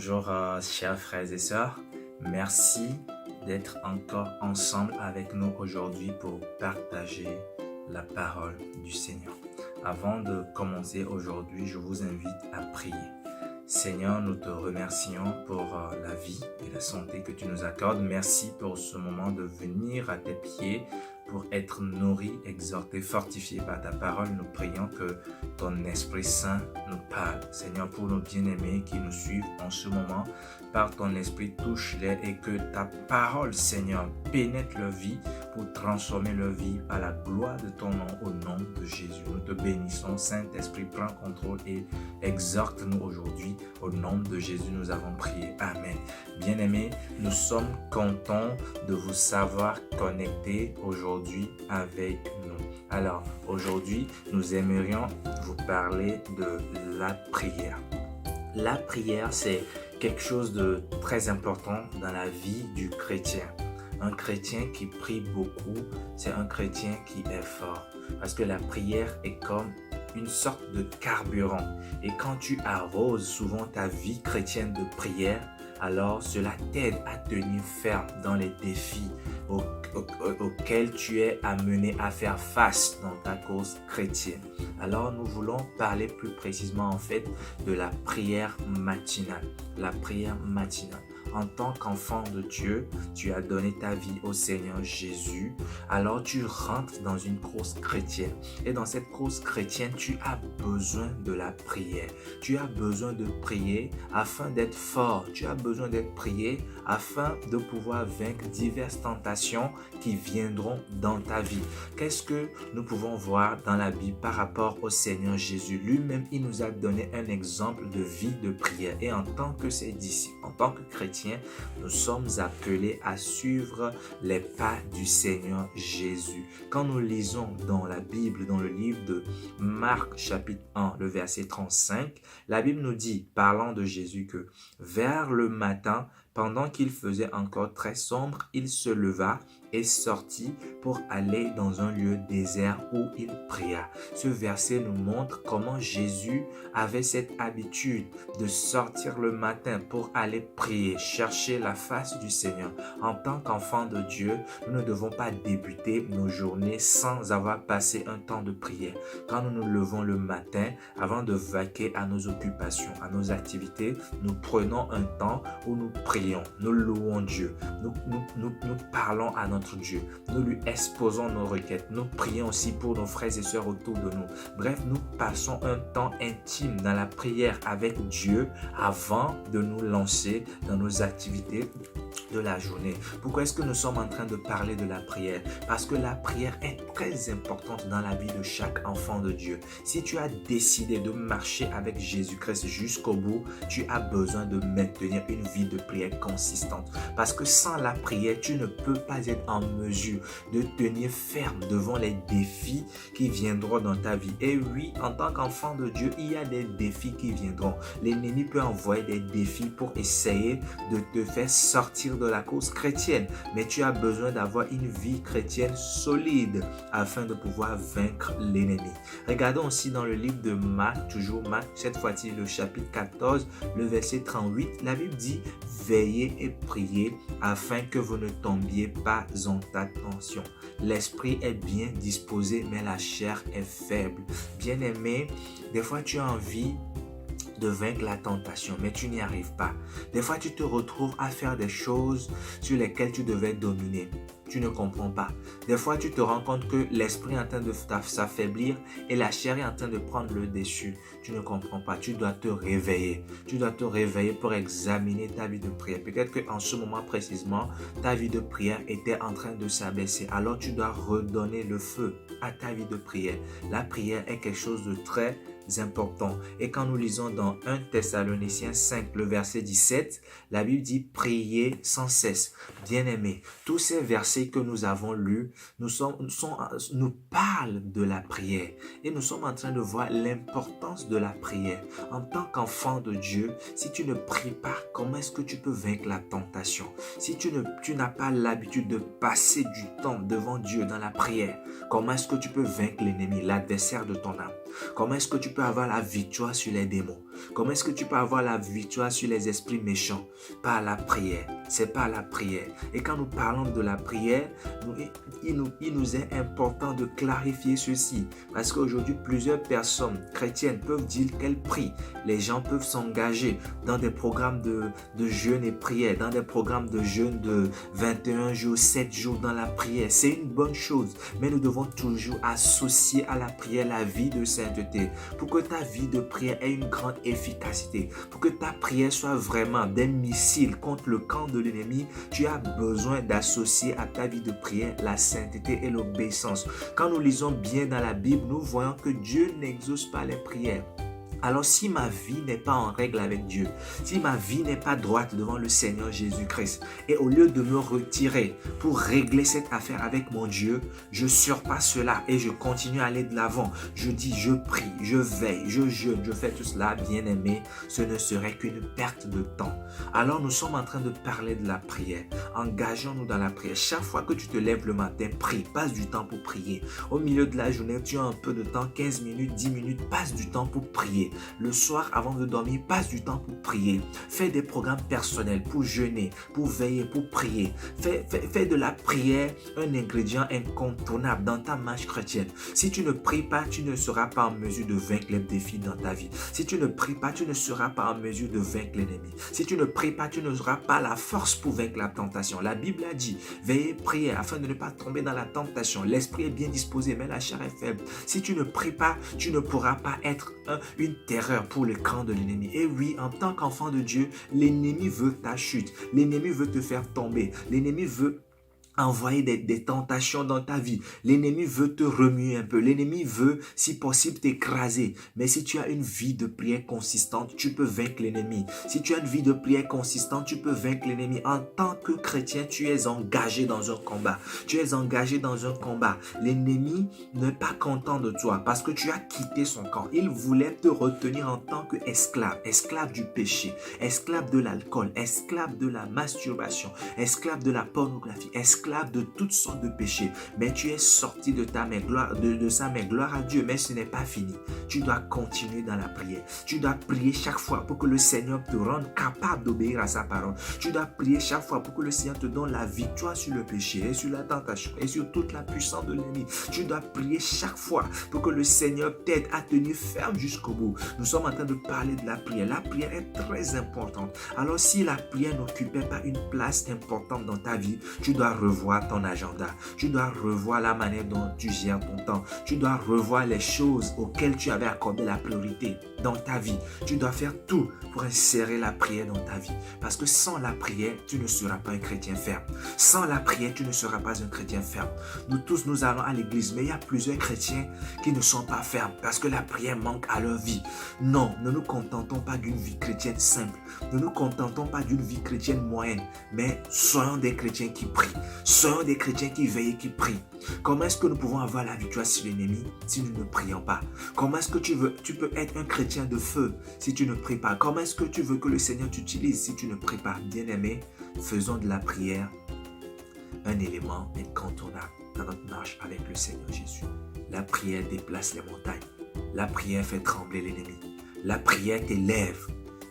Bonjour chers frères et sœurs, merci d'être encore ensemble avec nous aujourd'hui pour partager la parole du Seigneur. Avant de commencer aujourd'hui, je vous invite à prier. Seigneur, nous te remercions pour la vie et la santé que tu nous accordes. Merci pour ce moment de venir à tes pieds pour être nourri, exhorté, fortifié par ta parole. Nous prions que ton Esprit Saint nous parle. Seigneur, pour nos bien-aimés qui nous suivent en ce moment, par ton Esprit, touche-les et que ta parole, Seigneur, pénètre leur vie pour transformer leur vie à la gloire de ton nom, au nom de Jésus. Nous te bénissons, Saint-Esprit, prends contrôle et exhorte-nous aujourd'hui. Au nom de Jésus, nous avons prié. Amen. Bien-aimés, nous sommes contents de vous savoir connectés aujourd'hui avec nous. Alors, aujourd'hui, nous aimerions vous parler de la prière. La prière, c'est quelque chose de très important dans la vie du chrétien. Un chrétien qui prie beaucoup, c'est un chrétien qui est fort. Parce que la prière est comme une sorte de carburant. Et quand tu arroses souvent ta vie chrétienne de prière, alors cela t'aide à tenir ferme dans les défis auxquels tu es amené à faire face dans ta cause chrétienne. Alors nous voulons parler plus précisément en fait de la prière matinale. La prière matinale. En tant qu'enfant de Dieu, tu as donné ta vie au Seigneur Jésus. Alors tu rentres dans une cause chrétienne. Et dans cette cause chrétienne, tu as besoin de la prière. Tu as besoin de prier afin d'être fort. Tu as besoin d'être prié afin de pouvoir vaincre diverses tentations qui viendront dans ta vie. Qu'est-ce que nous pouvons voir dans la Bible par rapport au Seigneur Jésus? Lui-même, il nous a donné un exemple de vie de prière. Et en tant que ses disciples, en tant que chrétiens, nous sommes appelés à suivre les pas du Seigneur Jésus. Quand nous lisons dans la Bible, dans le livre de Marc chapitre 1, le verset 35, la Bible nous dit, parlant de Jésus, que vers le matin, pendant qu'il faisait encore très sombre, il se leva et sortit pour aller dans un lieu désert où il pria. Ce verset nous montre comment Jésus avait cette habitude de sortir le matin pour aller prier, chercher la face du Seigneur. En tant qu'enfants de Dieu, nous ne devons pas débuter nos journées sans avoir passé un temps de prière. Quand nous nous levons le matin, avant de vaquer à nos occupations, à nos activités, nous prenons un temps où nous prions, nous louons Dieu, nous parlons à notre Dieu, nous lui exposons nos requêtes, nous prions aussi pour nos frères et sœurs autour de nous. Bref, nous passons un temps intime dans la prière avec Dieu avant de nous lancer dans nos activités de la journée. Pourquoi est-ce que nous sommes en train de parler de la prière? Parce que la prière est très importante dans la vie de chaque enfant de Dieu. Si tu as décidé de marcher avec Jésus-Christ jusqu'au bout, tu as besoin de maintenir une vie de prière consistante. Parce que sans la prière, tu ne peux pas être en mesure de tenir ferme devant les défis qui viendront dans ta vie. Et oui, en tant qu'enfant de Dieu, il y a des défis qui viendront. L'ennemi peut envoyer des défis pour essayer de te faire sortir de la cause chrétienne. Mais tu as besoin d'avoir une vie chrétienne solide afin de pouvoir vaincre l'ennemi. Regardons aussi dans le livre de Marc, toujours Marc, cette fois-ci le chapitre 14, le verset 38, la Bible dit « Veillez et priez afin que vous ne tombiez pas en tentation. L'esprit est bien disposé, mais la chair est faible. » Bien-aimé, des fois tu as envie de vaincre la tentation, mais tu n'y arrives pas. Des fois, tu te retrouves à faire des choses sur lesquelles tu devais dominer. Tu ne comprends pas. Des fois, tu te rends compte que l'esprit est en train de s'affaiblir et la chair est en train de prendre le dessus. Tu ne comprends pas. Tu dois te réveiller. Tu dois te réveiller pour examiner ta vie de prière. Peut-être qu'en ce moment précisément, ta vie de prière était en train de s'abaisser. Alors, tu dois redonner le feu à ta vie de prière. La prière est quelque chose de très important. Et quand nous lisons dans 1 Thessaloniciens 5, le verset 17, la Bible dit « Priez sans cesse ». Bien-aimés, tous ces versets que nous avons lus nous parlent de la prière. Et nous sommes en train de voir l'importance de la prière. En tant qu'enfant de Dieu, si tu ne pries pas, comment est-ce que tu peux vaincre la tentation? Si tu n'as pas l'habitude de passer du temps devant Dieu dans la prière, comment est-ce que tu peux vaincre l'ennemi, l'adversaire de ton âme? Comment est-ce que tu peux avoir la victoire sur les démons? Comment est-ce que tu peux avoir la victoire sur les esprits méchants? Par la prière. C'est par la prière. Et quand nous parlons de la prière, il nous est important de clarifier ceci. Parce qu'aujourd'hui, plusieurs personnes chrétiennes peuvent dire qu'elles prient. Les gens peuvent s'engager dans des programmes de jeûne et prière, dans des programmes de jeûne de 21 jours, 7 jours dans la prière. C'est une bonne chose, mais nous devons toujours associer à la prière la vie de sainteté. Pour que ta vie de prière ait une grande efficacité, pour que ta prière soit vraiment des missiles contre le camp de l'ennemi, tu as besoin d'associer à ta vie de prière la sainteté et l'obéissance. Quand nous lisons bien dans la Bible, nous voyons que Dieu n'exauce pas les prières. Alors si ma vie n'est pas en règle avec Dieu, si ma vie n'est pas droite devant le Seigneur Jésus-Christ, et au lieu de me retirer pour régler cette affaire avec mon Dieu, je surpasse cela et je continue à aller de l'avant. Je dis, je prie, je veille, je jeûne, je fais tout cela, bien-aimé, ce ne serait qu'une perte de temps. Alors nous sommes en train de parler de la prière. Engageons-nous dans la prière. Chaque fois que tu te lèves le matin, prie, passe du temps pour prier. Au milieu de la journée, tu as un peu de temps, 15 minutes, 10 minutes, passe du temps pour prier. Le soir, avant de dormir, passe du temps pour prier. Fais des programmes personnels pour jeûner, pour veiller, pour prier. Fais de la prière un ingrédient incontournable dans ta marche chrétienne. Si tu ne pries pas, tu ne seras pas en mesure de vaincre les défis dans ta vie. Si tu ne pries pas, tu ne seras pas en mesure de vaincre l'ennemi. Si tu ne pries pas, tu n'auras pas la force pour vaincre la tentation. La Bible a dit, veillez, priez afin de ne pas tomber dans la tentation. L'esprit est bien disposé, mais la chair est faible. Si tu ne pries pas, tu ne pourras pas être une terreur pour le camp de l'ennemi. Et oui, en tant qu'enfant de Dieu, l'ennemi veut ta chute. L'ennemi veut te faire tomber. L'ennemi veut envoyer des tentations dans ta vie. L'ennemi veut te remuer un peu. L'ennemi veut, si possible, t'écraser. Mais si tu as une vie de prière consistante, tu peux vaincre l'ennemi. Si tu as une vie de prière consistante, tu peux vaincre l'ennemi. En tant que chrétien, tu es engagé dans un combat. Tu es engagé dans un combat. L'ennemi n'est pas content de toi parce que tu as quitté son camp. Il voulait te retenir en tant qu'esclave. Esclave du péché. Esclave de l'alcool. Esclave de la masturbation. Esclave de la pornographie. Esclave de toutes sortes de péchés, mais tu es sorti de ta main, de sa main, gloire à Dieu, mais ce n'est pas fini. Tu dois continuer dans la prière. Tu dois prier chaque fois pour que le Seigneur te rende capable d'obéir à sa parole. Tu dois prier chaque fois pour que le Seigneur te donne la victoire sur le péché et sur la tentation et sur toute la puissance de l'ennemi. Tu dois prier chaque fois pour que le Seigneur t'aide à tenir ferme jusqu'au bout. Nous sommes en train de parler de la prière. La prière est très importante. Alors si la prière n'occupait pas une place importante dans ta vie, tu dois revoir ton agenda. Tu dois revoir la manière dont tu gères ton temps. Tu dois revoir les choses auxquelles tu avais accordé la priorité dans ta vie. Tu dois faire tout pour insérer la prière dans ta vie. Parce que sans la prière, tu ne seras pas un chrétien ferme. Sans la prière, tu ne seras pas un chrétien ferme. Nous tous, nous allons à l'église, mais il y a plusieurs chrétiens qui ne sont pas fermes parce que la prière manque à leur vie. Non, ne nous contentons pas d'une vie chrétienne simple. Ne nous contentons pas d'une vie chrétienne moyenne, mais soyons des chrétiens qui prient. Soyons des chrétiens qui veillent et qui prient. Comment est-ce que nous pouvons avoir la victoire sur l'ennemi si nous ne prions pas? Comment est-ce que tu peux être un chrétien de feu si tu ne pries pas? Comment est-ce que tu veux que le Seigneur t'utilise si tu ne pries pas? Bien-aimé, faisons de la prière un élément incontournable dans notre marche avec le Seigneur Jésus. La prière déplace les montagnes. La prière fait trembler l'ennemi. La prière t'élève.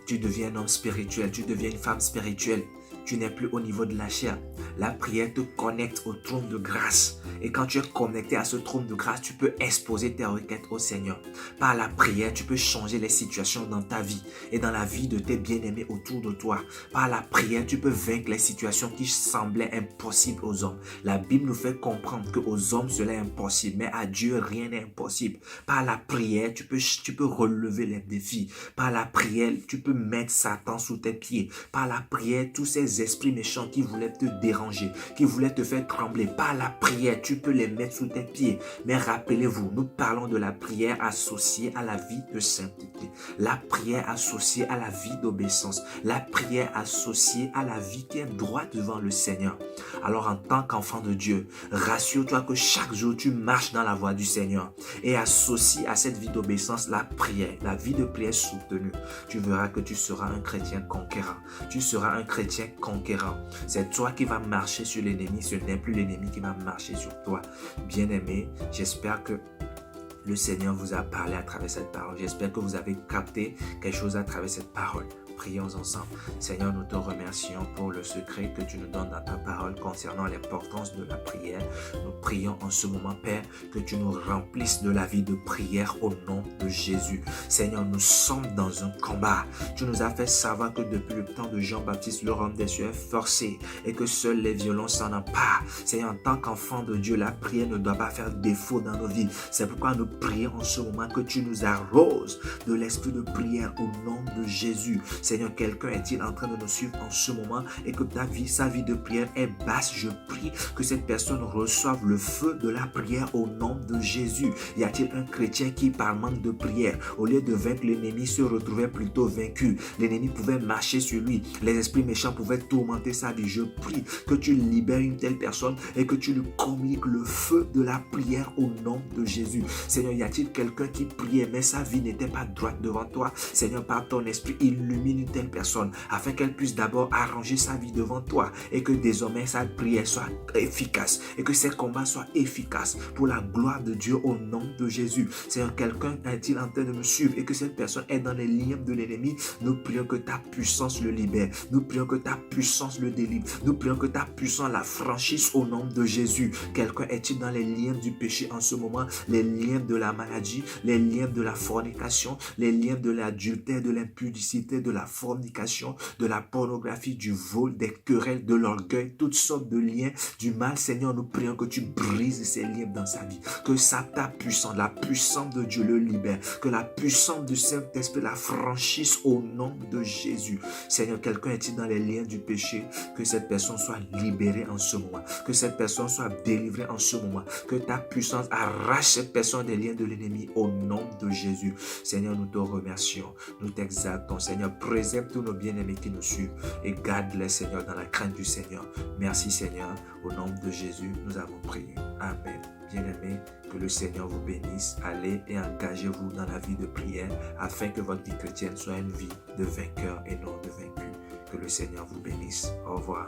Tu deviens un homme spirituel, tu deviens une femme spirituelle. Tu n'es plus au niveau de la chair. La prière te connecte au trône de grâce. Et quand tu es connecté à ce trône de grâce, tu peux exposer tes requêtes au Seigneur. Par la prière, tu peux changer les situations dans ta vie et dans la vie de tes bien-aimés autour de toi. Par la prière, tu peux vaincre les situations qui semblaient impossibles aux hommes. La Bible nous fait comprendre qu'aux hommes, cela est impossible, mais à Dieu, rien n'est impossible. Par la prière, tu peux relever les défis. Par la prière, tu peux mettre Satan sous tes pieds. Par la prière, tous ces esprits méchants qui voulaient te déranger, qui voulaient te faire trembler, par la prière, tu peux les mettre sous tes pieds. Mais rappelez-vous, nous parlons de la prière associée à la vie de sainteté, la prière associée à la vie d'obéissance, la prière associée à la vie qui est droite devant le Seigneur. Alors en tant qu'enfant de Dieu, rassure-toi que chaque jour tu marches dans la voie du Seigneur et associe à cette vie d'obéissance la prière, la vie de prière soutenue. Tu verras que tu seras un chrétien conquérant. Tu seras un chrétien conquérant. C'est toi qui vas marcher sur l'ennemi, ce n'est plus l'ennemi qui va marcher sur toi. Bien-aimé, j'espère que le Seigneur vous a parlé à travers cette parole. J'espère que vous avez capté quelque chose à travers cette parole. Prions ensemble. Seigneur, nous te remercions pour le secret que tu nous donnes dans ta parole concernant l'importance de la prière. Nous prions en ce moment, Père, que tu nous remplisses de la vie de prière au nom de Jésus. Seigneur, nous sommes dans un combat. Tu nous as fait savoir que depuis le temps de Jean-Baptiste, le homme des cieux est forcé et que seuls les violents s'en emparent. Seigneur, en tant qu'enfant de Dieu, la prière ne doit pas faire défaut dans nos vies. C'est pourquoi nous prions en ce moment que tu nous arroses de l'esprit de prière au nom de Jésus. Seigneur, quelqu'un est-il en train de nous suivre en ce moment et que sa vie de prière est basse? Je prie que cette personne reçoive le feu de la prière au nom de Jésus. Y a-t-il un chrétien qui, par manque de prière, au lieu de vaincre l'ennemi, se retrouvait plutôt vaincu? L'ennemi pouvait marcher sur lui. Les esprits méchants pouvaient tourmenter sa vie. Je prie que tu libères une telle personne et que tu lui communiques le feu de la prière au nom de Jésus. Seigneur, y a-t-il quelqu'un qui priait mais sa vie n'était pas droite devant toi? Seigneur, par ton esprit, illumine une telle personne afin qu'elle puisse d'abord arranger sa vie devant toi et que désormais sa prière soit efficace et que ses combats soient efficaces pour la gloire de Dieu au nom de Jésus. Seigneur, quelqu'un est-il en train de me suivre et que cette personne est dans les liens de l'ennemi? Nous prions que ta puissance le libère. Nous prions que ta puissance le délivre. Nous prions que ta puissance la franchisse au nom de Jésus. Quelqu'un est-il dans les liens du péché en ce moment? Les liens de la maladie, les liens de la fornication, les liens de l'adultère, de l'impudicité, de la fornication, de la pornographie, du vol, des querelles, de l'orgueil, toutes sortes de liens du mal. Seigneur, nous prions que tu brises ces liens dans sa vie. Que ta puissance, la puissance de Dieu le libère. Que la puissance du Saint-Esprit la franchisse au nom de Jésus. Seigneur, quelqu'un est-il dans les liens du péché? Que cette personne soit libérée en ce moment. Que cette personne soit délivrée en ce moment. Que ta puissance arrache cette personne des liens de l'ennemi au nom de Jésus. Seigneur, nous te remercions. Nous t'exaltons. Seigneur, préserve tous nos bien-aimés qui nous suivent et garde-les, Seigneur, dans la crainte du Seigneur. Merci, Seigneur. Au nom de Jésus, nous avons prié. Amen. Bien-aimés, que le Seigneur vous bénisse. Allez et engagez-vous dans la vie de prière afin que votre vie chrétienne soit une vie de vainqueur et non de vaincu. Que le Seigneur vous bénisse. Au revoir.